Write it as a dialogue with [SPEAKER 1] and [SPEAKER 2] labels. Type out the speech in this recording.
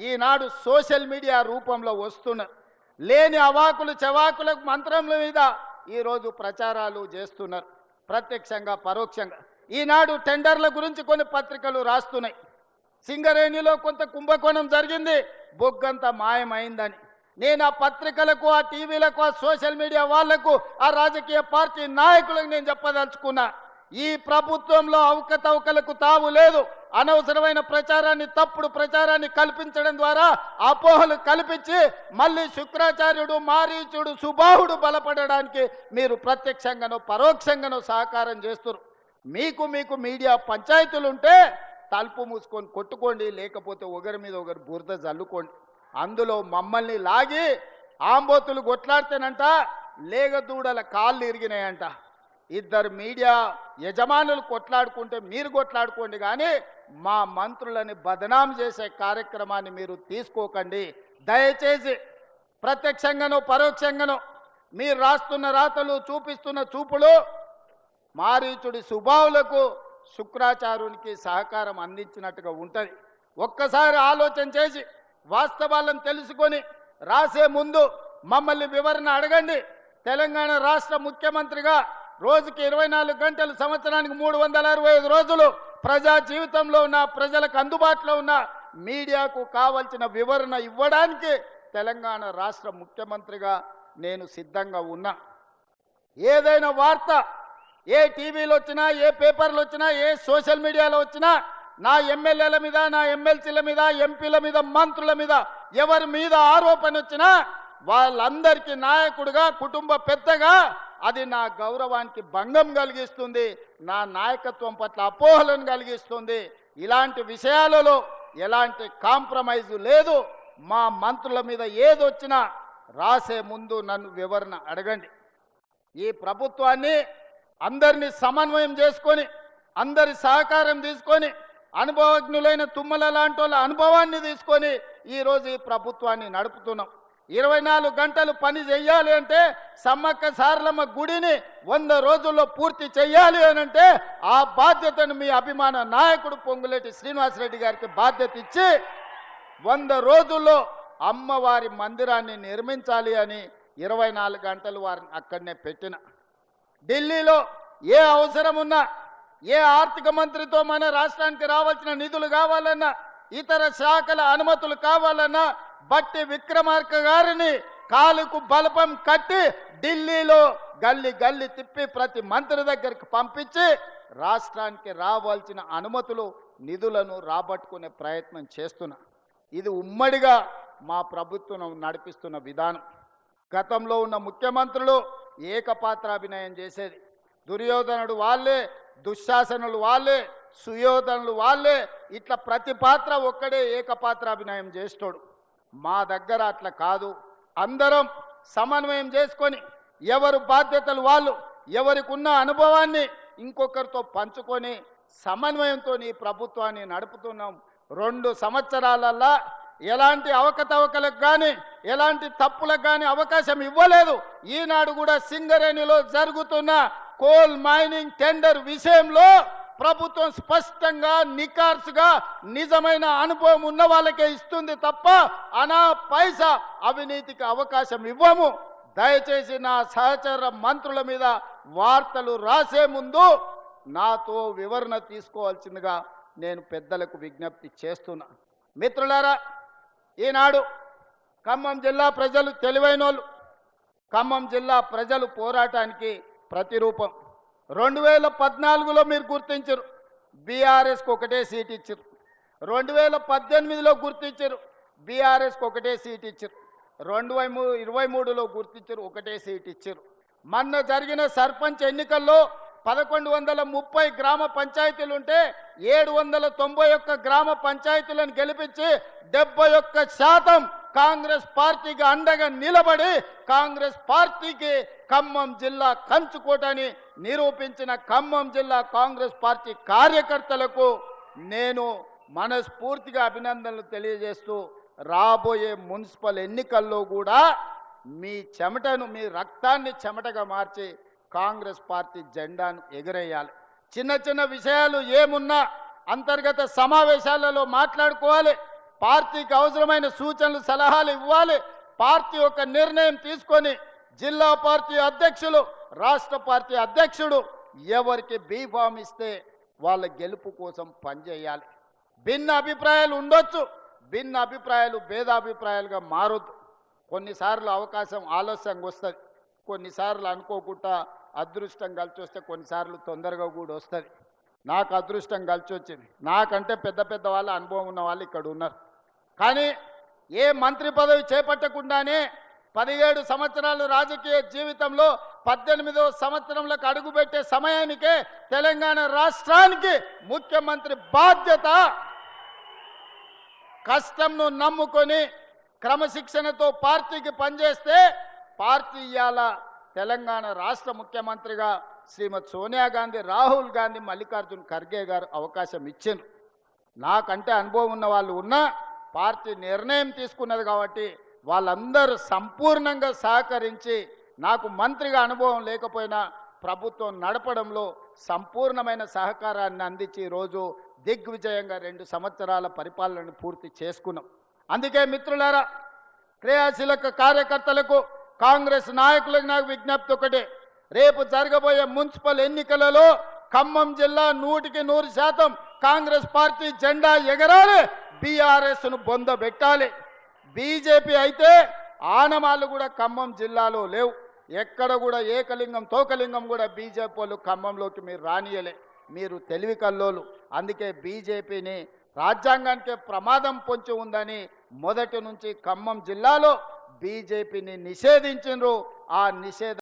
[SPEAKER 1] ఈనాడు social media రూపంలో వస్తున్నారు. లేని అవాకులు చవాకులకు మంత్రముల మీద ఈరోజు ప్రచారాలు చేస్తున్నారు, ప్రత్యక్షంగా పరోక్షంగా. ఈనాడు టెండర్ల గురించి కొన్ని పత్రికలు రాస్తున్నాయి. సింగరేణిలో కొంత కుంభకోణం జరిగింది, బొగ్గంతా మాయమైందని. నేను ఆ పత్రికలకు, ఆ టీవీలకు, ఆ సోషల్ మీడియా వాళ్లకు, ఆ రాజకీయ పార్టీ నాయకులకు నేను చెప్పదలుచుకున్నా, ఈ ప్రభుత్వంలో అవకతవకలకు తావు లేదు. అనవసరమైన ప్రచారాన్ని, తప్పుడు ప్రచారాన్ని కల్పించడం ద్వారా అపోహలు కల్పించి మళ్ళీ శుక్రాచార్యుడు, మారీచుడు, సుబాహుడు బలపడడానికి మీరు ప్రత్యక్షంగానో పరోక్షంగానో సహకారం చేస్తున్నారు. మీకు మీడియా పంచాయతీలు ఉంటే తలుపు మూసుకొని కొట్టుకోండి, లేకపోతే ఒకరి మీద ఒకరు బురద జల్లుకోండి. అందులో మమ్మల్ని లాగి ఆంబోతులు కొట్లాడితేనంట లేగదూడల కాళ్ళు ఇరిగినాయంట. ఇద్దరు మీడియా యజమానులు కొట్లాడుకుంటే మీరు కొట్లాడుకోండి, కానీ మా మంత్రులని బదనాం చేసే కార్యక్రమాన్ని మీరు తీసుకోకండి. దయచేసి ప్రత్యక్షంగానో పరోక్షంగానో మీరు రాస్తున్న రాతలు, చూపిస్తున్న చూపులు మారీచుడి సుబావులకు, శుక్రాచార్యునికి సహకారం అందించినట్టుగా ఉంటుంది. ఒక్కసారి ఆలోచన చేసి వాస్తవాలను తెలుసుకొని రాసే ముందు మమ్మల్ని వివరణ అడగండి. తెలంగాణ రాష్ట్ర ముఖ్యమంత్రిగా రోజుకి 24 గంటలు, సంవత్సరానికి 365 రోజులు ప్రజా జీవితంలో ఉన్న, ప్రజలకు అందుబాటులో ఉన్న మీడియాకు కావాల్సిన వివరణ ఇవ్వడానికి తెలంగాణ రాష్ట్ర ముఖ్యమంత్రిగా నేను సిద్ధంగా ఉన్నా. ఏదైనా వార్త ఏ టీవీలో వచ్చినా, ఏ పేపర్లు వచ్చినా, ఏ సోషల్ మీడియాలో వచ్చినా నా ఎమ్మెల్యేల మీద, నా ఎమ్మెల్సీల మీద, ఎంపీల మీద, మంత్రుల మీద ఎవరి మీద ఆరోపణ వచ్చినా వాళ్ళందరికీ నాయకుడిగా, కుటుంబ పెద్దగా అది నా గౌరవానికి భంగం కలిగిస్తుంది, నా నాయకత్వం పట్ల అపోహలను కలిగిస్తుంది. ఇలాంటి విషయాలలో ఎలాంటి కాంప్రమైజు లేదు. మా మంత్రుల మీద ఏదొచ్చినా రాసే ముందు నన్ను వివరణ అడగండి. ఈ ప్రభుత్వాన్ని అందరినీ సమన్వయం చేసుకొని, అందరి సహకారం తీసుకొని, అనుభవజ్ఞులైన తుమ్మల లాంటి వాళ్ళ అనుభవాన్ని తీసుకొని ఈరోజు ఈ ప్రభుత్వాన్ని నడుపుతున్నాం. 24 గంటలు పని చెయ్యాలి అంటే, సమ్మక్క సారలమ్మ గుడిని 100 రోజుల్లో పూర్తి చెయ్యాలి అని అంటే ఆ బాధ్యతను మీ అభిమాన నాయకుడు పొంగులేటి శ్రీనివాసరెడ్డి గారికి బాధ్యత ఇచ్చి 100 రోజుల్లో అమ్మవారి మందిరాన్ని నిర్మించాలి అని 24 గంటలు వారిని అక్కడనే పెట్టిన. ఢిల్లీలో ఏ అవసరం ఉన్నా, ఏ ఆర్థిక మంత్రితో మన రాష్ట్రానికి రావాల్సిన నిధులు కావాలన్నా, ఇతర శాఖల అనుమతులు కావాలన్నా బట్టి విక్రమార్క గారిని కాలుకు బలపం కట్టి ఢిల్లీలో గల్లి గల్లి తిప్పి ప్రతి మంత్రి దగ్గరికి పంపించి రాష్ట్రానికి రావాల్సిన అనుమతులు, నిధులను రాబట్టుకునే ప్రయత్నం చేస్తున్నా. ఇది ఉమ్మడిగా మా ప్రభుత్వం నడిపిస్తున్న విధానం. గతంలో ఉన్న ముఖ్యమంత్రులు ఏకపాత్రాభినయం చేసేది. దుర్యోధనుడు వాళ్ళే, దుశ్శాసనులు వాళ్ళే, సుయోధనులు వాళ్ళే, ఇట్లా ప్రతి పాత్ర ఒక్కడే ఏకపాత్రాభినయం చేస్తాడు. మా దగ్గర అట్లా కాదు. అందరం సమన్వయం చేసుకొని ఎవరు బాధ్యతలు వాళ్ళు, ఎవరికి ఉన్న అనుభవాన్ని ఇంకొకరితో పంచుకొని సమన్వయంతో ఈ ప్రభుత్వాన్ని నడుపుతున్నాం. 2 సంవత్సరాలల్లా ఎలాంటి అవకతవకలకు కానీ, ఎలాంటి తప్పులకు కానీ అవకాశం ఇవ్వలేదు. ఈనాడు కూడా సింగరేణిలో జరుగుతున్న కోల్ మైనింగ్ టెండర్ విషయంలో ప్రభుత్వం స్పష్టంగా, నికార్సుగా నిజమైన అనుభవం ఉన్న వాళ్ళకే ఇస్తుంది తప్ప అనా పైసా అవినీతికి అవకాశం ఇవ్వము. దయచేసి నా సహచర మంత్రుల మీద వార్తలు రాసే ముందు నాతో వివరణ తీసుకోవాల్సిందిగా నేను పెద్దలకు విజ్ఞప్తి చేస్తున్నా. మిత్రులారా, ఈనాడు ఖమ్మం జిల్లా ప్రజలు తెలివైనోళ్ళు. ఖమ్మం జిల్లా ప్రజలు పోరాటానికి ప్రతిరూపం. 2014లో మీరు గుర్తించరు, బీఆర్ఎస్కి ఒకటే సీట్ ఇచ్చారు. 2018లో గుర్తించారు, బీఆర్ఎస్కి ఒకటే సీట్ ఇచ్చారు. 2023లో గుర్తించారు, ఒకటే సీట్ ఇచ్చారు. మొన్న జరిగిన సర్పంచ్ ఎన్నికల్లో 1130 గ్రామ పంచాయతీలు ఉంటే 791 గ్రామ పంచాయతీలను గెలిపించి 71% కాంగ్రెస్ పార్టీకి అండగా నిలబడి కాంగ్రెస్ పార్టీకి ఖమ్మం జిల్లా కంచుకోటని నిరూపించిన ఖమ్మం జిల్లా కాంగ్రెస్ పార్టీ కార్యకర్తలకు నేను మనస్ఫూర్తిగా అభినందనలు తెలియజేస్తూ, రాబోయే మున్సిపల్ ఎన్నికల్లో కూడా మీ చెమటను, మీ రక్తాన్ని చెమటగా మార్చి కాంగ్రెస్ పార్టీ జెండాను ఎగరేయాలి. చిన్న చిన్న విషయాలు ఏమున్నా అంతర్గత సమావేశాలలో మాట్లాడుకోవాలి. పార్టీకి అవసరమైన సూచనలు సలహాలు ఇవ్వాలి. పార్టీ ఒక నిర్ణయం తీసుకొని జిల్లా పార్టీ అధ్యక్షులు, రాష్ట్ర పార్టీ అధ్యక్షుడు ఎవరికి బీఫామ్ ఇస్తే వాళ్ళ గెలుపు కోసం పనిచేయాలి. భిన్న అభిప్రాయాలు ఉండొచ్చు, భిన్న అభిప్రాయాలు భేదాభిప్రాయాలుగా మారొద్దు. కొన్నిసార్లు అవకాశం ఆలస్యంగా వస్తుంది, కొన్నిసార్లు అనుకోకుండా అదృష్టం కలిసి వస్తే కొన్నిసార్లు తొందరగా కూడా వస్తుంది. నాకు అదృష్టం కలిసి వచ్చింది. నాకంటే పెద్ద పెద్ద వాళ్ళ అనుభవం ఉన్న వాళ్ళు ఇక్కడ ఉన్నారు. కానీ ఏ మంత్రి పదవి చేపట్టకుండానే 17 సంవత్సరాలు రాజకీయ జీవితంలో 18వ సంవత్సరంలోకి అడుగుపెట్టే సమయానికే తెలంగాణ రాష్ట్రానికి ముఖ్యమంత్రి బాధ్యత. కష్టంను నమ్ముకొని క్రమశిక్షణతో పార్టీకి పనిచేస్తే పార్టీ ఇవాళ తెలంగాణ రాష్ట్ర ముఖ్యమంత్రిగా శ్రీమతి సోనియా గాంధీ, రాహుల్ గాంధీ, మల్లికార్జున్ ఖర్గే గారు అవకాశం ఇచ్చిండ్రు. నాకంటే అనుభవం ఉన్న వాళ్ళు ఉన్నా పార్టీ నిర్ణయం తీసుకున్నది కాబట్టి వాళ్ళందరూ సంపూర్ణంగా సహకరించి నాకు మంత్రిగా అనుభవం లేకపోయినా ప్రభుత్వం నడపడంలో సంపూర్ణమైన సహకారాన్ని అందించి ఈరోజు దిగ్విజయంగా 2 సంవత్సరాల పరిపాలనను పూర్తి చేసుకున్నాం. అందుకే మిత్రులారా, క్రియాశీలక కార్యకర్తలకు, కాంగ్రెస్ నాయకులకు నాకు విజ్ఞప్తి ఒకటే. రేపు జరగబోయే మున్సిపల్ ఎన్నికలలో ఖమ్మం జిల్లా 100% కాంగ్రెస్ పార్టీ జెండా ఎగరాలి, బీఆర్ఎస్ను బొందబెట్టాలి. బీజేపీ అయితే ఆనమాలు కూడా ఖమ్మం జిల్లాలో లేవు. ఎక్కడ కూడా ఏకలింగం తోకలింగం కూడా బీజేపీ వాళ్ళు ఖమ్మంలోకి మీరు రానియలే. మీరు తెలివి కల్లోలు. అందుకే బీజేపీని రాజ్యాంగానికి ప్రమాదం పొంచి ఉందని మొదటి నుంచి ఖమ్మం జిల్లాలో బీజేపీని నిషేధించిండ్రు. ఆ నిషేధ